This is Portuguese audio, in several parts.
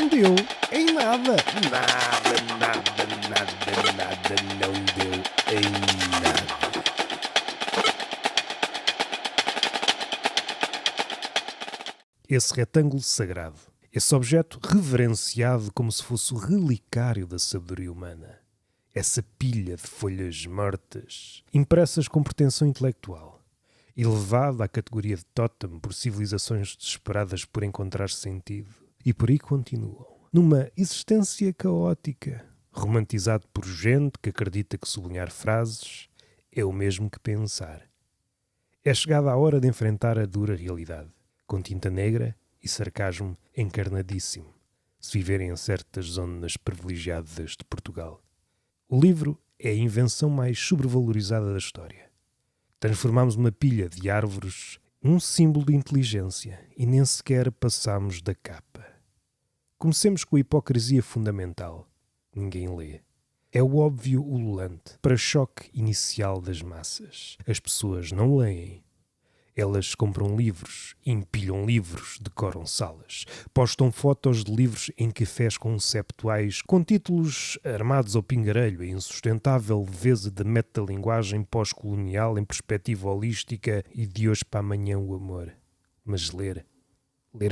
Não deu em nada. Nada não deu em nada. Esse retângulo sagrado, esse objeto reverenciado como se fosse o relicário da sabedoria humana, essa pilha de folhas mortas, impressas com pretensão intelectual, elevada à categoria de tótem por civilizações desesperadas por encontrar sentido, e por aí continuam, numa existência caótica, romantizado por gente que acredita que sublinhar frases é o mesmo que pensar. É chegada a hora de enfrentar a dura realidade, com tinta negra e sarcasmo encarnadíssimo, se viverem em certas zonas privilegiadas de Portugal. O livro é a invenção mais sobrevalorizada da história. Transformámos uma pilha de árvores num símbolo de inteligência e nem sequer passámos da capa. Comecemos com a hipocrisia fundamental. Ninguém lê. É o óbvio ululante para choque inicial das massas. As pessoas não leem. Elas compram livros, empilham livros, decoram salas, postam fotos de livros em cafés conceptuais com títulos armados ao pingarelho e insustentável leveza de metalinguagem pós-colonial em perspectiva holística e de hoje para amanhã o amor. Mas ler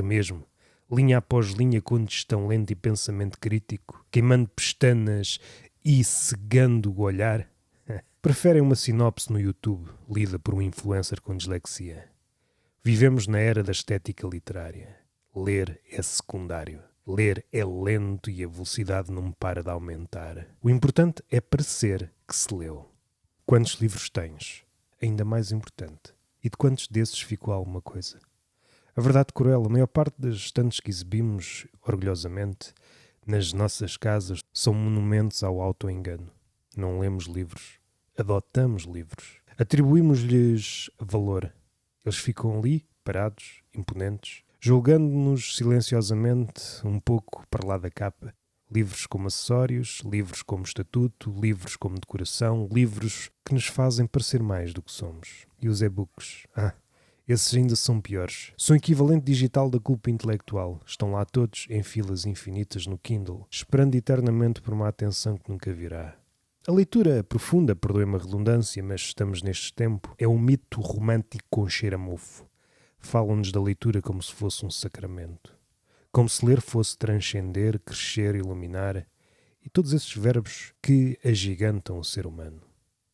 mesmo, linha após linha com digestão lenta e pensamento crítico, queimando pestanas e cegando o olhar, preferem uma sinopse no YouTube, lida por um influencer com dislexia. Vivemos na era da estética literária. Ler é secundário. Ler é lento e a velocidade não para de aumentar. O importante é parecer que se leu. Quantos livros tens? Ainda mais importante. E de quantos desses ficou alguma coisa? A verdade cruel, a maior parte das estantes que exibimos, orgulhosamente, nas nossas casas, são monumentos ao auto-engano. Não lemos livros. Adotamos livros. Atribuímos-lhes valor. Eles ficam ali, parados, imponentes, julgando-nos silenciosamente um pouco para lá da capa. Livros como acessórios, livros como estatuto, livros como decoração, livros que nos fazem parecer mais do que somos. E os e-books? Esses ainda são piores. São equivalente digital da culpa intelectual. Estão lá todos, em filas infinitas no Kindle, esperando eternamente por uma atenção que nunca virá. A leitura profunda, perdoe-me a redundância, mas estamos neste tempo, é um mito romântico com cheiro a mofo. Falam-nos da leitura como se fosse um sacramento. Como se ler fosse transcender, crescer, iluminar, e todos esses verbos que agigantam o ser humano.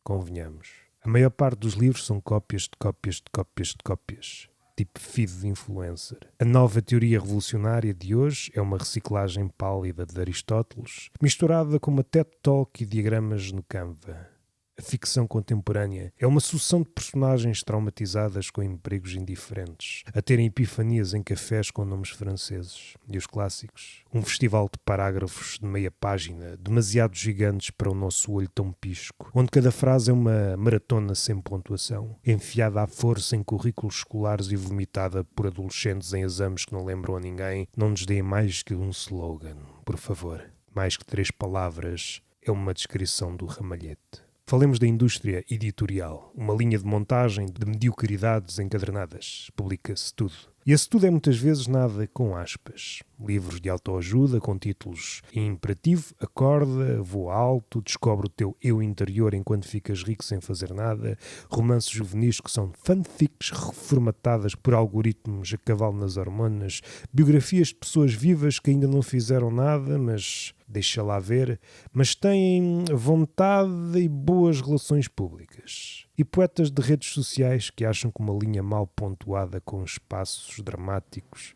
Convenhamos. A maior parte dos livros são cópias de cópias de cópias de cópias. Tipo feed de influencer. A nova teoria revolucionária de hoje é uma reciclagem pálida de Aristóteles, misturada com uma TED Talk e diagramas no Canva. A ficção contemporânea é uma sucessão de personagens traumatizadas com empregos indiferentes, a terem epifanias em cafés com nomes franceses. E os clássicos? Um festival de parágrafos de meia página, demasiado gigantes para o nosso olho tão pisco, onde cada frase é uma maratona sem pontuação, enfiada à força em currículos escolares e vomitada por adolescentes em exames que não lembram a ninguém. Não nos deem mais que um slogan, por favor. Mais que 3 palavras é uma descrição do ramalhete. Falemos da indústria editorial, uma linha de montagem de mediocridades encadernadas. Publica-se tudo. E esse tudo é muitas vezes nada com aspas. Livros de autoajuda com títulos imperativo, acorda, voa alto, descobre o teu eu interior enquanto ficas rico sem fazer nada, romances juvenis que são fanfics reformatadas por algoritmos a cavalo nas hormonas, biografias de pessoas vivas que ainda não fizeram nada, mas deixa lá ver, mas têm vontade e boas relações públicas. E poetas de redes sociais que acham que uma linha mal pontuada com espaços dramáticos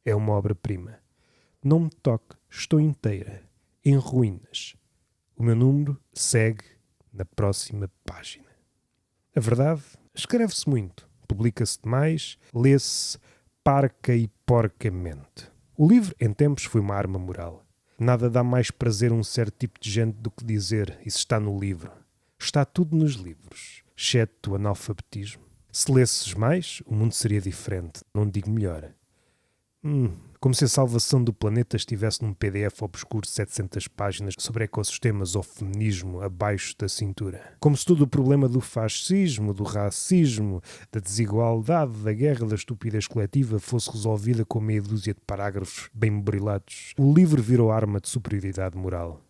é uma obra-prima. Não me toque, estou inteira, em ruínas. O meu número segue na próxima página. A verdade, escreve-se muito, publica-se demais, lê-se parca e porcamente. O livro, em tempos, foi uma arma moral. Nada dá mais prazer a um certo tipo de gente do que dizer isso está no livro. Está tudo nos livros, exceto o analfabetismo. Se lesses mais, o mundo seria diferente, não digo melhor. Como se a salvação do planeta estivesse num PDF obscuro de 700 páginas sobre ecossistemas ou feminismo abaixo da cintura. Como se todo o problema do fascismo, do racismo, da desigualdade, da guerra, da estupidez coletiva fosse resolvida com meia dúzia de parágrafos bem mebrilados. O livro virou arma de superioridade moral.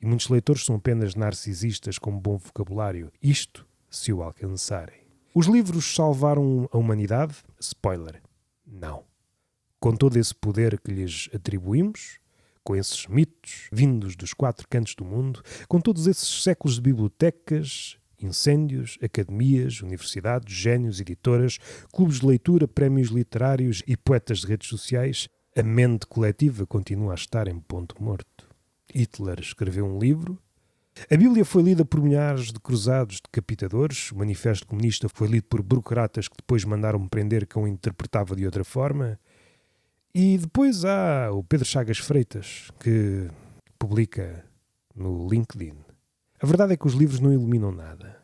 E muitos leitores são apenas narcisistas com bom vocabulário. Isto se o alcançarem. Os livros salvaram a humanidade? Spoiler, não. Com todo esse poder que lhes atribuímos, com esses mitos vindos dos 4 cantos do mundo, com todos esses séculos de bibliotecas, incêndios, academias, universidades, génios, editoras, clubes de leitura, prémios literários e poetas de redes sociais, a mente coletiva continua a estar em ponto morto. Hitler escreveu um livro. A Bíblia foi lida por milhares de cruzados decapitadores. O Manifesto Comunista foi lido por burocratas que depois mandaram prender quem o interpretava de outra forma. E depois há o Pedro Chagas Freitas, que publica no LinkedIn. A verdade é que os livros não iluminam nada.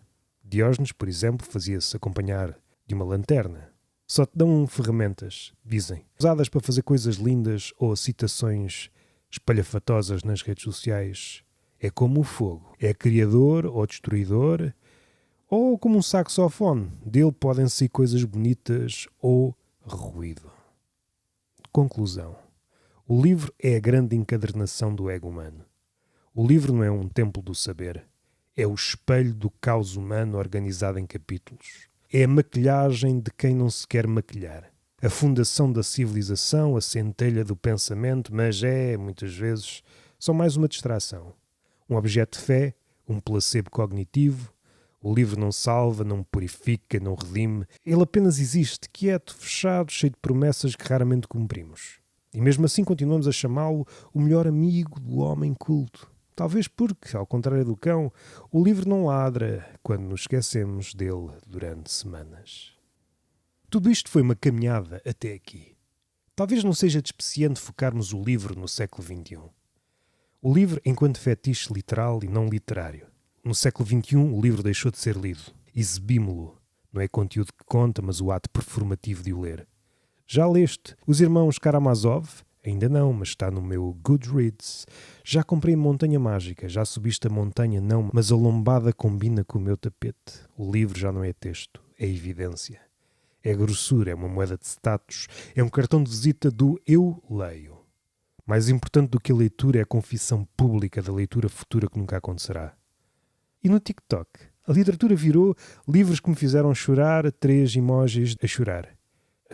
Diógenes, por exemplo, fazia-se acompanhar de uma lanterna. Só te dão ferramentas, dizem, usadas para fazer coisas lindas ou citações espalhafatosas nas redes sociais. É como o fogo. É criador ou destruidor, ou como um saxofone. Dele podem sair coisas bonitas ou ruído. Conclusão. O livro é a grande encadernação do ego humano. O livro não é um templo do saber. É o espelho do caos humano organizado em capítulos. É a maquilhagem de quem não se quer maquilhar. A fundação da civilização, a centelha do pensamento, mas muitas vezes, só mais uma distração. Um objeto de fé, um placebo cognitivo. O livro não salva, não purifica, não redime. Ele apenas existe, quieto, fechado, cheio de promessas que raramente cumprimos. E mesmo assim continuamos a chamá-lo o melhor amigo do homem culto. Talvez porque, ao contrário do cão, o livro não ladra quando nos esquecemos dele durante semanas. Tudo isto foi uma caminhada até aqui. Talvez não seja despeciente focarmos o livro no século XXI. O livro enquanto fetiche literal e não literário. No século XXI, o livro deixou de ser lido. Exibimo-lo. Não é conteúdo que conta, mas o ato performativo de o ler. Já leste Os Irmãos Karamazov? Ainda não, mas está no meu Goodreads. Já comprei Montanha Mágica. Já subiste a montanha? Não, mas a lombada combina com o meu tapete. O livro já não é texto, é evidência. É grossura, é uma moeda de status. É um cartão de visita do eu leio. Mais importante do que a leitura é a confissão pública da leitura futura que nunca acontecerá. E no TikTok, a literatura virou livros que me fizeram chorar, 3 emojis a chorar.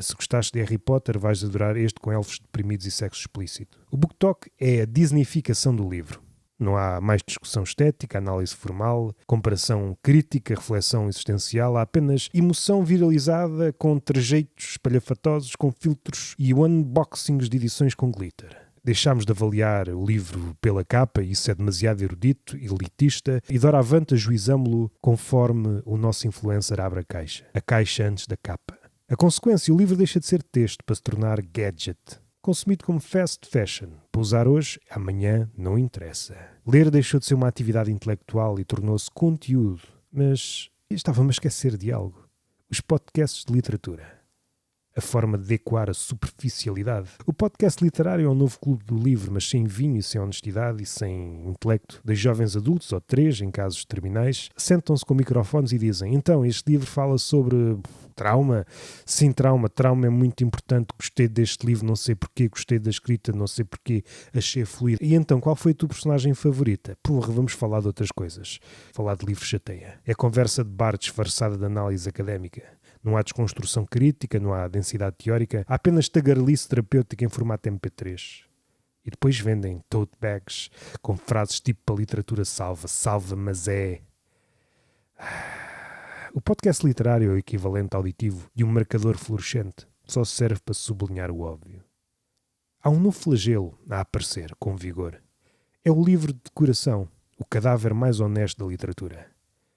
Se gostaste de Harry Potter, vais adorar este com elfos deprimidos e sexo explícito. O BookTok é a disneyficação do livro. Não há mais discussão estética, análise formal, comparação crítica, reflexão existencial. Há apenas emoção viralizada com trejeitos espalhafatosos, com filtros e unboxings de edições com glitter. Deixámos de avaliar o livro pela capa, isso é demasiado erudito, elitista, e doravante ajuizámo-lo conforme o nosso influencer abre a caixa antes da capa. A consequência, o livro deixa de ser texto para se tornar gadget, consumido como fast fashion. Para usar hoje, amanhã não interessa. Ler deixou de ser uma atividade intelectual e tornou-se conteúdo, mas estava-me a esquecer de algo. Os podcasts de literatura. A forma de adequar a superficialidade. O podcast literário é um novo clube do livro, mas sem vinho e sem honestidade e sem intelecto. 2 jovens adultos, ou 3 em casos terminais, sentam-se com microfones e dizem: então, este livro fala sobre trauma? Sim, trauma é muito importante. Gostei deste livro, não sei porquê. Gostei da escrita, não sei porquê. Achei fluido. E então, qual foi a tua personagem favorita? Porra, vamos falar de outras coisas. Falar de livros chateia. É conversa de bar disfarçada de análise académica. Não há desconstrução crítica, não há densidade teórica, há apenas tagarelice terapêutica em formato MP3. E depois vendem tote bags com frases tipo: a literatura salva, salva, mas é... O podcast literário é o equivalente auditivo de um marcador fluorescente. Só serve para sublinhar o óbvio. Há um novo flagelo a aparecer com vigor. É o livro de decoração, o cadáver mais honesto da literatura.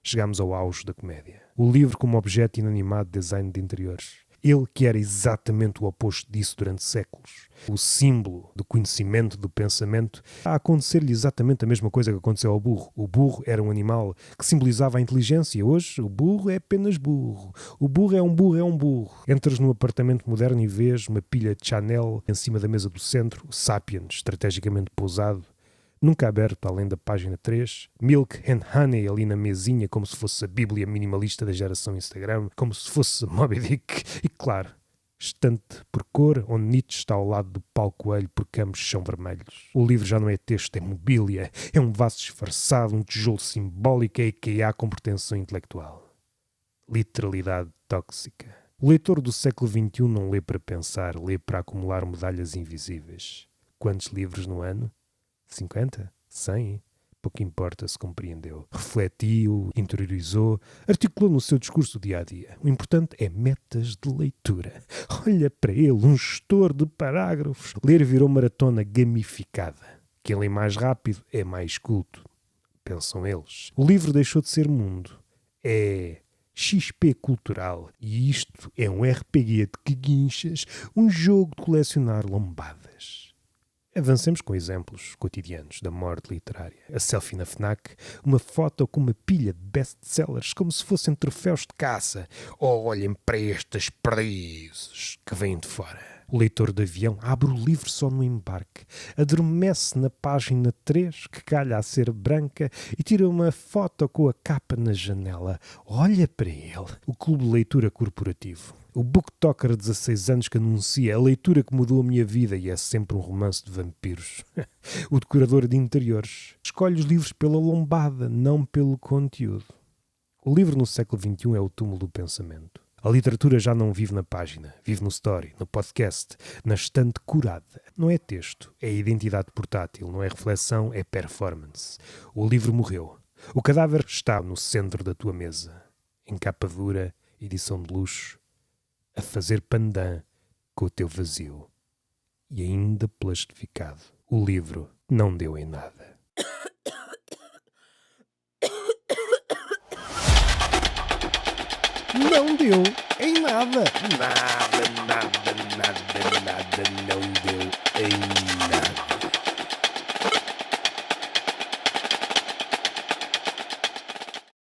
Chegamos ao auge da comédia. O livro como objeto inanimado de design de interiores. Ele que era exatamente o oposto disso durante séculos. O símbolo do conhecimento, do pensamento, a acontecer-lhe exatamente a mesma coisa que aconteceu ao burro. O burro era um animal que simbolizava a inteligência. Hoje, o burro é apenas burro. O burro é um burro, é um burro. Entras num apartamento moderno e vês uma pilha de Chanel em cima da mesa do centro, o Sapiens, estrategicamente pousado, nunca aberto além da página 3, Milk and Honey ali na mesinha, como se fosse a bíblia minimalista da geração Instagram, como se fosse Moby Dick, e claro, estante por cor, onde Nietzsche está ao lado do Paulo Coelho por campos são vermelhos. O livro já não é texto, é mobília, é um vaso disfarçado, um tijolo simbólico, é IKEA com pretensão intelectual. Literalidade tóxica. O leitor do século XXI não lê para pensar, lê para acumular medalhas invisíveis. Quantos livros no ano? 50? 100? Pouco importa se compreendeu. Refletiu, interiorizou, articulou no seu discurso do dia-a-dia. O importante é metas de leitura. Olha para ele, um gestor de parágrafos. Ler virou maratona gamificada. Quem lê mais rápido é mais culto, pensam eles. O livro deixou de ser mundo. É XP cultural. E isto é um RPG de queguinchas, um jogo de colecionar lombadas. Avancemos com exemplos cotidianos da morte literária. A selfie na FNAC, uma foto com uma pilha de best-sellers como se fossem troféus de caça. Oh, olhem para estes perdizes que vêm de fora. O leitor de avião abre o livro só no embarque, adormece na página 3, que calha a ser branca, e tira uma foto com a capa na janela. Olha para ele, o clube de leitura corporativo. O booktalker de 16 anos que anuncia a leitura que mudou a minha vida e é sempre um romance de vampiros. O decorador de interiores escolhe os livros pela lombada, não pelo conteúdo. O livro no século XXI é o túmulo do pensamento. A literatura já não vive na página, vive no story, no podcast, na estante curada. Não é texto, é identidade portátil, não é reflexão, é performance. O livro morreu. O cadáver está no centro da tua mesa, em capa dura, edição de luxo, a fazer pandan com o teu vazio. E ainda plastificado. O livro não deu em nada. Não deu em nada. Nada,